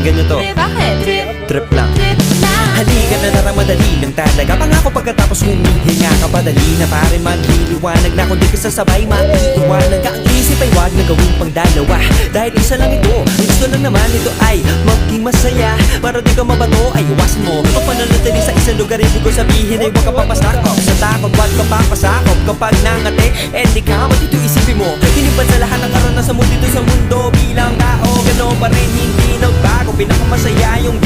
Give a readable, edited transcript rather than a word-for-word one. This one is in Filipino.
Pakinggan nyo to. Bakit? Trip lang. Halika na tara, madali lang talaga. Pangako pagkatapos humihinga ka, padali na pare magliliwanag na. Kung di ka sasabay, maiiwanan ka. Ang isip ay wag na gawin pang dalawa, dahil isa lang ito. Ang gusto lang naman ito ay maging masaya. Para di ka mabato ay iwasan mo kung pananatili sa isang lugar. Ibig ko sabihin ay huwag ka papasakop sa takot, wag ka papasakop. Kapag nangate, di ka dito isipin mo. Hinipan sa lahat ng karanasan mo dito sa mundo. Bilang tao, gano'n pa rin hindi nagbago. Pinakamasaya yung